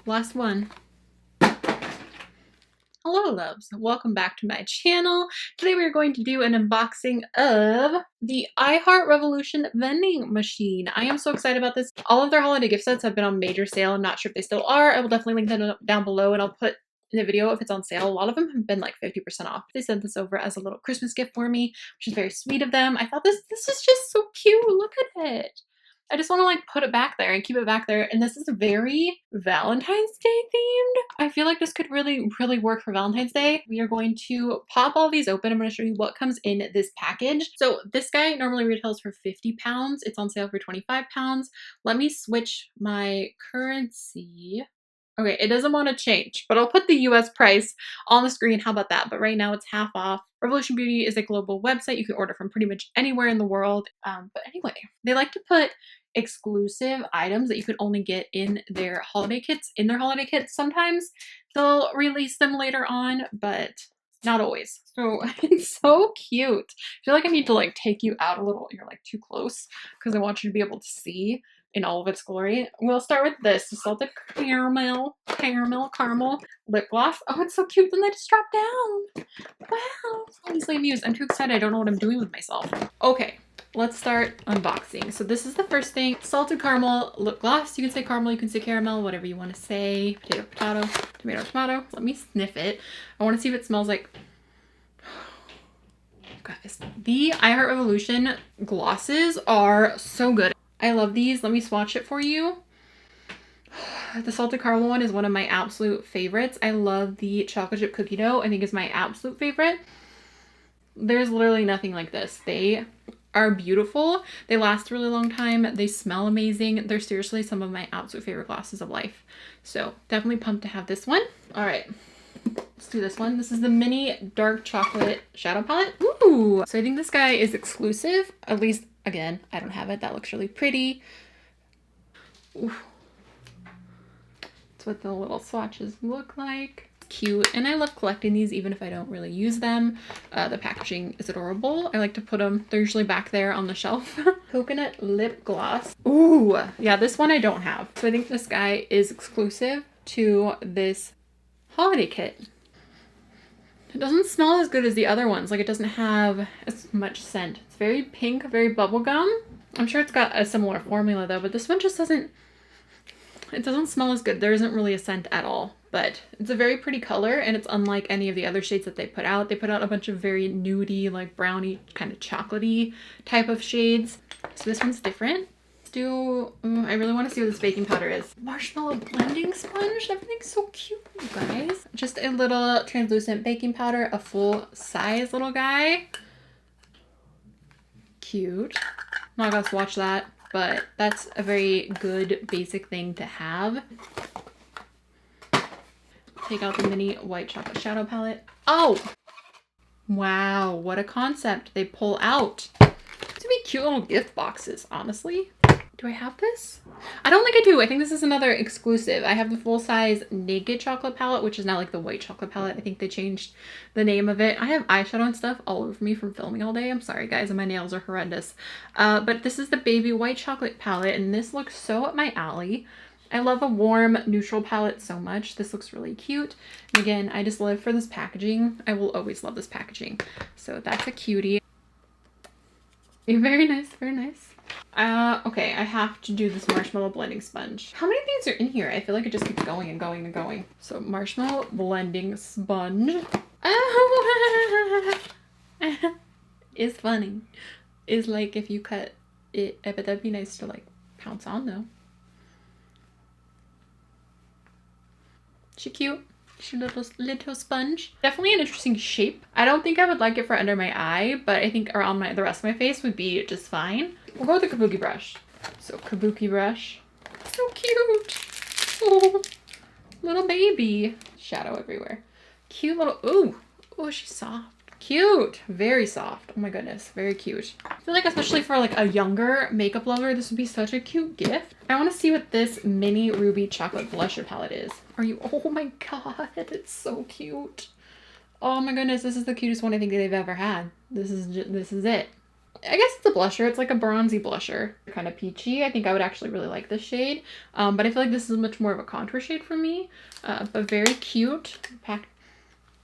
last one. Hello loves, welcome back to my channel. Today we are going to do an unboxing of the iHeart Revolution vending machine. I am so excited about this. All of their holiday gift sets have been on major sale. I'm not sure if they still are. I will definitely link them down below and I'll put in the video if it's on sale. A lot of them have been like 50% off. They sent this over as a little Christmas gift for me, which is very sweet of them. I thought this is just so cute. Look at it. I just want to like put it back there and keep it back there. And this is very Valentine's Day themed. I feel like this could really work for Valentine's Day. We are going to pop all these open. I'm going to show you what comes in this package. So this guy normally retails for 50 pounds. It's on sale for 25 pounds. Let me switch my currency. Okay, it doesn't want to change, but I'll put the US price on the screen. How about that? But right now it's half off. Revolution Beauty is a global website. You can order from pretty much anywhere in the world. But anyway, they like to put exclusive items that you could only get in their holiday kits. Sometimes they'll release them later on, but not always. So it's so cute. I feel like I need to like take you out a little. You're like too close because I want you to be able to see in all of its glory. We'll start with this, the salted caramel lip gloss. Oh, it's so cute. Then they just drop down. Wow, so easily amused. I'm too excited. I don't know what I'm doing with myself. Okay, let's start unboxing. So this is the first thing. Salted caramel lip gloss. You can say caramel, you can say caramel, whatever you want to say. Potato, potato, tomato, tomato. Let me sniff it. I want to see if it smells like... Guys, the iHeart Revolution glosses are so good. I love these. Let me swatch it for you. The salted caramel one is one of my absolute favorites. I love the chocolate chip cookie dough. I think is my absolute favorite. There's literally nothing like this. They are beautiful. They last a really long time. They smell amazing. They're seriously some of my absolute favorite glosses of life. So definitely pumped to have this one. All right, let's do this one. This is the mini dark chocolate shadow palette. Ooh, so I think this guy is exclusive. At least, again, I don't have it. That looks really pretty. Ooh. That's what the little swatches look like. Cute, and I love collecting these even if I don't really use them. The packaging is adorable. I like to put them, they're usually back there on the shelf. Coconut lip gloss. Ooh, yeah, this one I don't have. So I think this guy is exclusive to this holiday kit. It doesn't smell as good as the other ones. Like it doesn't have as much scent. It's very pink, very bubblegum. I'm sure it's got a similar formula though, but this one just doesn't, it doesn't smell as good. There isn't really a scent at all, but it's a very pretty color and it's unlike any of the other shades that they put out. They put out a bunch of very nudie, like brownie, kind of chocolatey type of shades. So this one's different. I really want to see what this baking powder is. Marshmallow blending sponge. Everything's so cute, you guys. Just a little translucent baking powder, a full size little guy. Cute. I'm not gonna swatch that, but that's a very good basic thing to have. Take out the mini white chocolate shadow palette. Oh! Wow, what a concept. They pull out. These would be cute little gift boxes, honestly. Do I have this? I don't think I do. I think this is another exclusive. I have the full-size Naked Chocolate palette, which is now like the white chocolate palette. I think they changed the name of it. I have eyeshadow and stuff all over me from filming all day. I'm sorry, guys, and my nails are horrendous. But this is the baby white chocolate palette, and this looks so up my alley. I love a warm, neutral palette so much. This looks really cute. And again, I just live for this packaging. I will always love this packaging. So that's a cutie. Very nice, very nice. Okay, I have to do this marshmallow blending sponge. How many things are in here? I feel like it just keeps going and going and going. So marshmallow blending sponge. Oh, is funny. Is like if you cut it, but that'd be nice to like pounce on though. She cute. She little sponge. Definitely an interesting shape. I don't think I would like it for under my eye, but I think around the rest of my face would be just fine. We'll go with the kabuki brush. So kabuki brush. So cute. Oh, little baby. Shadow everywhere. Cute little, ooh. Oh, she's soft. Cute. Very soft. Oh my goodness. Very cute. I feel like especially for like a younger makeup lover, this would be such a cute gift. I want to see what this mini ruby chocolate blusher palette is. Are you, oh my god, it's so cute. Oh my goodness, this is the cutest one I think they've ever had. This is it. I guess it's a blusher. It's like a bronzy blusher. Kind of peachy. I think I would actually really like this shade. But I feel like this is much more of a contour shade for me. But very cute.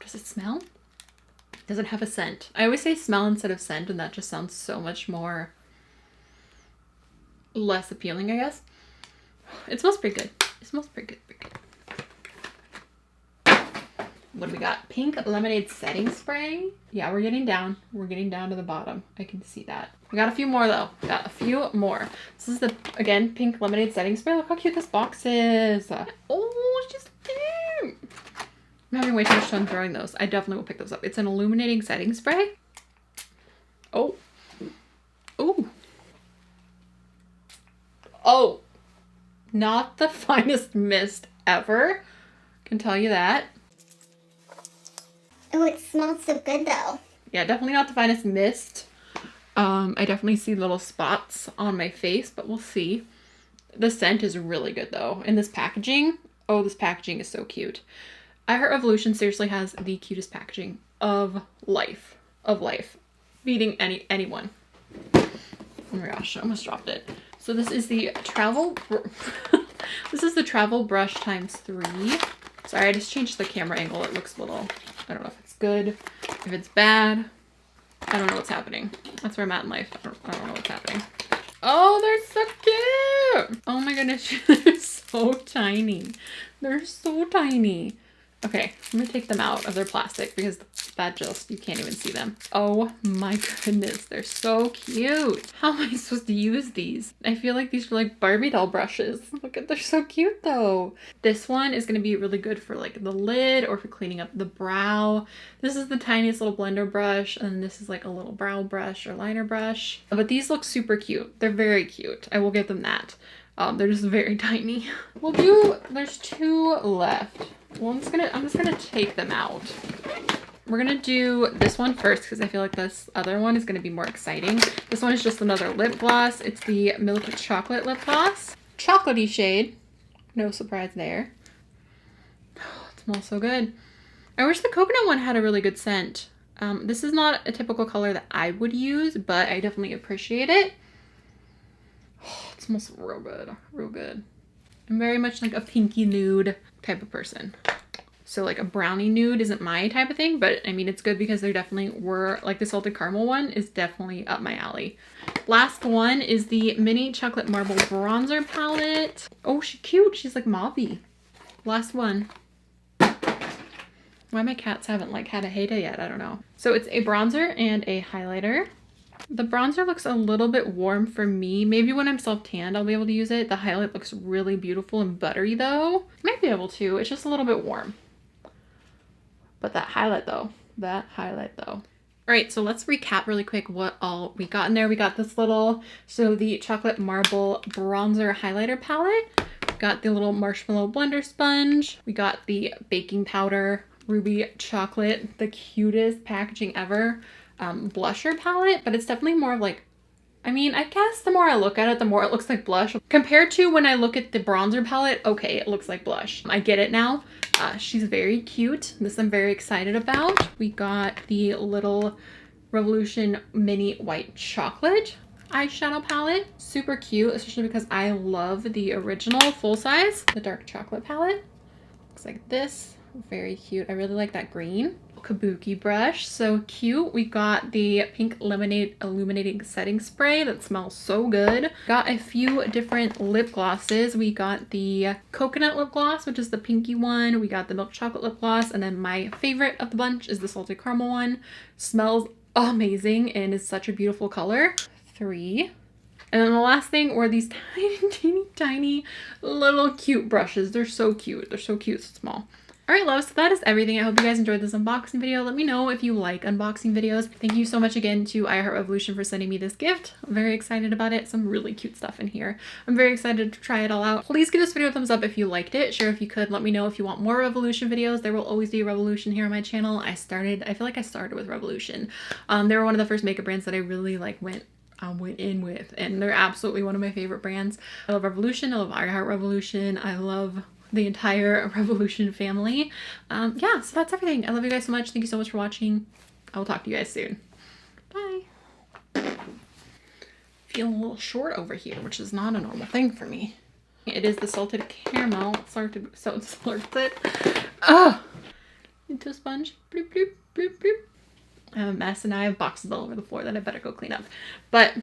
Does it smell? Does it have a scent? I always say smell instead of scent, and that just sounds so much more less appealing, I guess. It smells pretty good. It smells pretty good. Pretty good. What do we got? Pink lemonade setting spray. Yeah, we're getting down. We're getting down to the bottom. I can see that. We got a few more though. Got a few more. This is the, again, pink lemonade setting spray. Look how cute this box is. Oh, it's just cute. I'm having way too much fun throwing those. I definitely will pick those up. It's an illuminating setting spray. Oh. Oh. Oh. Not the finest mist ever. Can tell you that. Oh, it smells so good though. Yeah, definitely not the finest mist. I definitely see little spots on my face, but we'll see. The scent is really good though. And this packaging, oh, this packaging is so cute. I Heart Revolution seriously has the cutest packaging of life. Of life. Beating anyone. Oh my gosh, I almost dropped it. So this is the travel this is the travel brush ×3. Sorry, I just changed the camera angle. It looks a little, I don't know if it's good, if it's bad. I don't know what's happening. That's where I'm at in life. I don't know what's happening. Oh, they're so cute. Oh my goodness, they're so tiny. They're so tiny. Okay, I'm gonna take them out of their plastic because that just, you can't even see them. Oh my goodness, they're so cute. How am I supposed to use these? I feel like these are like Barbie doll brushes. Look at, they're so cute though. This one is gonna be really good for like the lid or for cleaning up the brow. This is the tiniest little blender brush, and this is like a little brow brush or liner brush. But these look super cute. They're very cute. I will give them that. They're just very tiny. There's 2 left. Well, I'm just gonna take them out. We're gonna do this one first because I feel like this other one is gonna be more exciting. This one is just another lip gloss. It's the Milk Chocolate lip gloss. Chocolatey shade. No surprise there. Oh, it smells so good. I wish the coconut one had a really good scent. This is not a typical color that I would use, but I definitely appreciate it. Oh, it smells real good. Real good. I'm very much like a pinky nude type of person. So like a brownie nude isn't my type of thing, but I mean, it's good because there definitely were, like the salted caramel one is definitely up my alley. Last one is the mini chocolate marble bronzer palette. Oh, she's cute. She's like mauvey. Last one. Why my cats haven't like had a heyday yet, I don't know. So it's a bronzer and a highlighter. The bronzer looks a little bit warm for me. Maybe when I'm self-tanned, I'll be able to use it. The highlight looks really beautiful and buttery though. Might be able to, it's just a little bit warm. But that highlight though. All right, so let's recap really quick what all we got in there. We got this little, so the chocolate marble bronzer highlighter palette. We got the little marshmallow blender sponge. We got the baking powder, ruby chocolate, the cutest packaging ever. Blusher palette, but it's definitely more of like, I mean, I guess the more I look at it, the more it looks like blush. Compared to when I look at the bronzer palette, okay, it looks like blush. I get it now. She's very cute. This I'm very excited about. We got the little Revolution mini white chocolate eyeshadow palette. Super cute, especially because I love the original full size. The dark chocolate palette. Looks like this. Very cute. I really like that green. Kabuki brush, so cute. We got the pink lemonade illuminating setting spray that smells so good. Got a few different lip glosses. We got the coconut lip gloss, which is the pinky one. We got the milk chocolate lip gloss, and then my favorite of the bunch is the salted caramel one. Smells amazing and is such a beautiful color. 3. And then the last thing were these tiny little cute brushes. They're so cute. They're so cute, so small. All right, loves, so that is everything. I hope you guys enjoyed this unboxing video. Let me know if you like unboxing videos. Thank you so much again to I Heart Revolution for sending me this gift. I'm very excited about it. Some really cute stuff in here. I'm very excited to try it all out. Please give this video a thumbs up if you liked it. Share if you could. Let me know if you want more Revolution videos. There will always be a Revolution here on my channel. I feel like I started with Revolution. They were one of the first makeup brands that I really like went in with, and they're absolutely one of my favorite brands. I love Revolution. I love I Heart Revolution. I love the entire Revolution family. Yeah, so that's everything. I love you guys so much. Thank you so much for watching. I will talk to you guys soon. Bye. feeling a little short over here, which is not a normal thing for me. It is the salted caramel, salted. Oh, into a sponge. Bloop, bloop, bloop, bloop. I have a mess and I have boxes all over the floor that I better go clean up. But